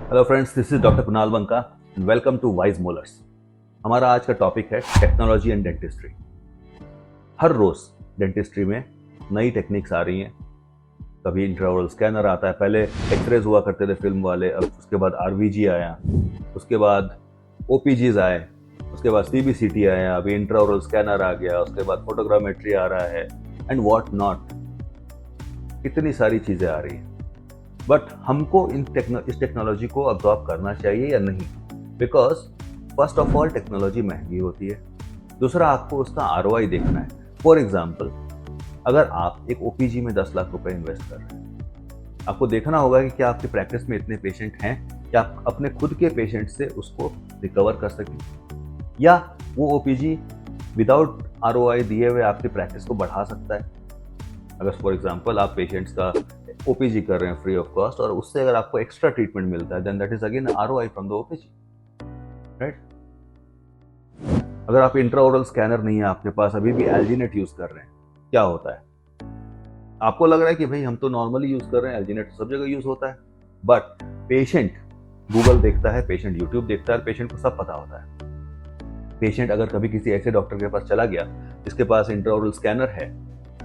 Hello friends, this is doctor Kunal Banka and welcome to Wise Molars. हमारा आज का topic है टेक्नोलॉजी एंड डेंटिस्ट्री। हर रोज डेंटिस्ट्री में नई टेक्निक्स आ रही हैं। कभी इंट्राओरल स्कैनर आता है, पहले एक्सरेज हुआ करते थे फिल्म वाले, अब उसके बाद आरवीजी आया, उसके बाद ओपीजीज आए, उसके बाद सीबीसीटी आया, अभी इंट्राओरल स्कैनर आ गया, उसके बाद फोटोग्रामेट्री आ रहा है एंड व्हाट नॉट। कितनी सारी चीज़ें आ रही हैं, बट हमको इस टेक्नोलॉजी को अब्जॉर्ब करना चाहिए या नहीं? Because first of all technology महंगी होती है, दूसरा आपको उसका आरओआई देखना है। फॉर एग्जाम्पल, अगर आप एक ओपीजी में 10 लाख रुपए इन्वेस्ट कर रहे हैं, आपको देखना होगा कि क्या आपकी प्रैक्टिस में इतने पेशेंट हैं कि आप अपने खुद के पेशेंट से उसको रिकवर कर सकें, या वो ओपीजी विदाउट आरओआई दिए हुए आपकी प्रैक्टिस को बढ़ा सकता है। अगर फॉर एग्जाम्पल आप पेशेंट्स का ओपीजी कर रहे हैं फ्री ऑफ कॉस्ट और उससे अगर आपको एक्स्ट्रा ट्रीटमेंट मिलता है, then that is again ROI from the OPG, right? अगर आप इंट्राओरल स्कैनर नहीं है आपके पास, अभी भी एल्जीनेट यूज कर रहे हैं, क्या होता है? आपको लग रहा है कि भाई हम तो नॉर्मली यूज कर रहे हैं, एल्जीनेट सब जगह यूज होता है, बट पेशेंट गूगल देखता है, पेशेंट यूट्यूब देखता है, पेशेंट को सब पता होता है। पेशेंट अगर कभी किसी ऐसे डॉक्टर के पास चला गया जिसके पास इंट्राओरल स्कैनर है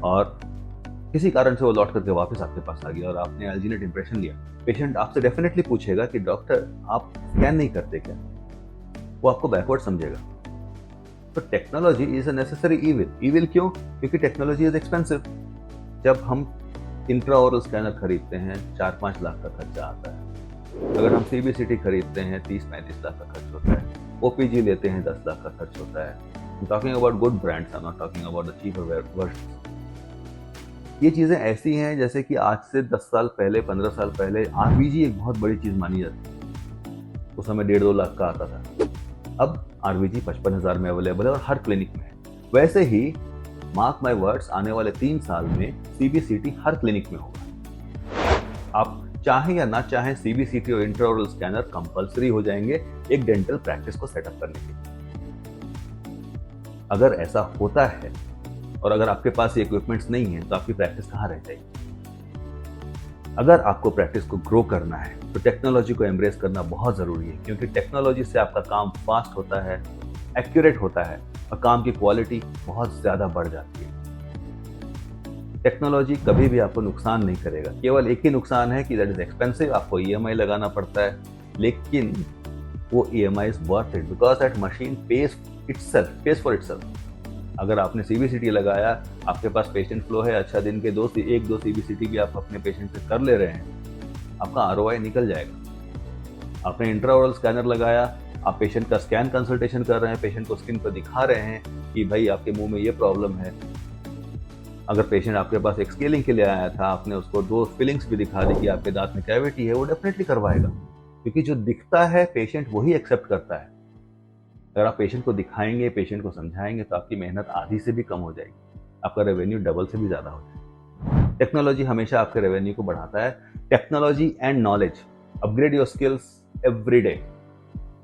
और किसी कारण से वो लौट करके वापस आपके पास आ गया और आपने एल्जीनेट इंप्रेशन लिया, पेशेंट आपसे डेफिनेटली पूछेगा कि डॉक्टर आप स्कैन नहीं करते क्या? वो आपको बैकवर्ड समझेगा। तो technology is a necessary evil क्यों? क्योंकि टेक्नोलॉजी इज एक्सपेंसिव। जब हम इंट्राओरल स्कैनर खरीदते हैं 4-5 लाख का खर्चा आता है। अगर हम सीबीसीटी खरीदते हैं 30-35 लाख का खर्च होता है। ओपीजी लेते हैं 10 लाख का खर्च होता है। Talking about good brands, I am not talking about the cheaper version. ये चीज़ें ऐसी हैं जैसे कि आज से 10 साल पहले, 15 साल पहले आरवीजी एक बहुत बड़ी चीज़ मानी जाती थी। उस समय 1.5-2 लाख का आता था। अब आरवीजी 55,000 में अवेलेबल है और हर क्लिनिक में है। वैसे ही मार्क माई वर्ड्स, आने वाले 3 साल में सीबीसीटी हर क्लिनिक में होगा। आप चाहें या ना चाहें, सीबीसीटी और इंट्राओरल स्कैनर कंपल्सरी हो जाएंगे एक डेंटल प्रैक्टिस को सेटअप करने के लिए। अगर ऐसा होता है और अगर आपके पास ये इक्विपमेंट्स नहीं है तो आपकी प्रैक्टिस कहाँ रह जाएगी? अगर आपको प्रैक्टिस को ग्रो करना है तो टेक्नोलॉजी को एम्ब्रेस करना बहुत ज़रूरी है, क्योंकि टेक्नोलॉजी से आपका काम फास्ट होता है, एक्यूरेट होता है और काम की क्वालिटी बहुत ज़्यादा बढ़ जाती है। टेक्नोलॉजी कभी भी आपको नुकसान नहीं करेगा, केवल एक ही नुकसान है कि दैट इज एक्सपेंसिव, आपको ईएमआई लगाना पड़ता है, लेकिन वो EMI is worth it because that machine page for itself. अगर आपने सीबीसीटी लगाया, आपके पास पेशेंट फ्लो है, अच्छा दिन के 1-2 सीबीसीटी भी आप अपने पेशेंट से कर ले रहे हैं, आपका आरओआई निकल जाएगा। आपने इंट्राओरल स्कैनर लगाया, आप पेशेंट का स्कैन कंसल्टेशन कर रहे हैं, पेशेंट को स्क्रीन पर दिखा रहे हैं कि भाई आपके मुंह में ये प्रॉब्लम है। अगर पेशेंट आपके पास एक स्केलिंग के लिए आया था, आपने उसको 2 फिलिंग्स भी दिखा दी कि आपके दांत में कैविटी है, वो डेफिनेटली करवाएगा, क्योंकि जो दिखता है पेशेंट वही एक्सेप्ट करता है। अगर आप पेशेंट को दिखाएंगे, पेशेंट को समझाएंगे, तो आपकी मेहनत आधी से भी कम हो जाएगी, आपका रेवेन्यू डबल से भी ज़्यादा हो जाएगा। टेक्नोलॉजी हमेशा आपके रेवेन्यू को बढ़ाता है। Technology and knowledge, upgrade your skills every day,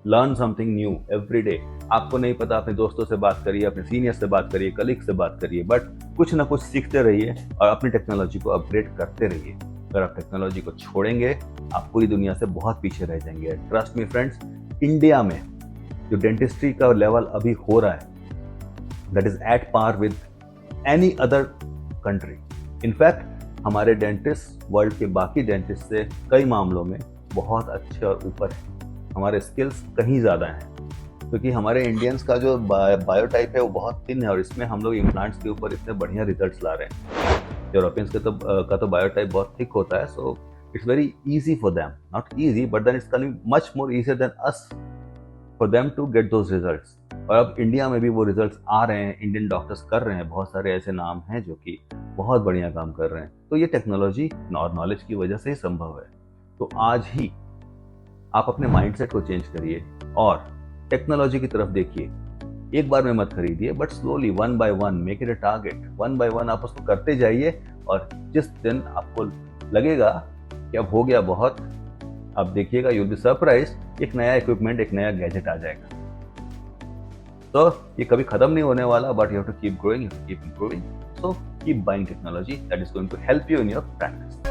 learn something new every day. आपको नहीं पता, अपने दोस्तों से बात करिए, अपने सीनियर से बात करिए, कलीग से बात करिए, बट कुछ ना कुछ सीखते रहिए और अपनी टेक्नोलॉजी को अपग्रेड करते रहिए। अगर आप टेक्नोलॉजी को छोड़ेंगे, आप पूरी दुनिया से बहुत पीछे रह जाएंगे। ट्रस्ट मी फ्रेंड्स, इंडिया में जो डेंटिस्ट्री का लेवल अभी हो रहा है, that is at par with any other country. In fact हमारे डेंटिस्ट वर्ल्ड के बाकी डेंटिस्ट से कई मामलों में बहुत अच्छे और ऊपर हैं। हमारे स्किल्स कहीं ज़्यादा हैं, क्योंकि हमारे इंडियंस का जो बायोटाइप है वो बहुत थिन है और इसमें हम लोग इम्प्लांट्स के ऊपर इतने बढ़िया रिजल्ट्स ला रहे हैं। यूरोपियंस का तो बायोटाइप बहुत थिक होता है, so it's very easy for them, not easy but then it's coming much more easier than us for them to get those results. और अब इंडिया में भी वो रिजल्ट्स आ रहे हैं, इंडियन डॉक्टर्स कर रहे हैं, बहुत सारे ऐसे नाम हैं जो कि बहुत बढ़िया काम कर रहे हैं। तो ये टेक्नोलॉजी और नॉलेज की वजह से ही संभव है। तो आज ही आप अपने माइंडसेट को चेंज करिए और टेक्नोलॉजी की तरफ देखिए। एक बार में मत खरीदिए, but slowly, 1 by 1 make it a target. 1 by 1 आप उसको करते जाइए और जिस दिन आपको लगेगा कि अब हो गया बहुत, आप देखिएगा, यू विल बी सरप्राइज्ड, एक नया इक्विपमेंट, एक नया गैजेट आ जाएगा। तो ये कभी खत्म नहीं होने वाला, but you have to keep growing, you have to keep improving. So keep buying technology, that is going to help you in your practice.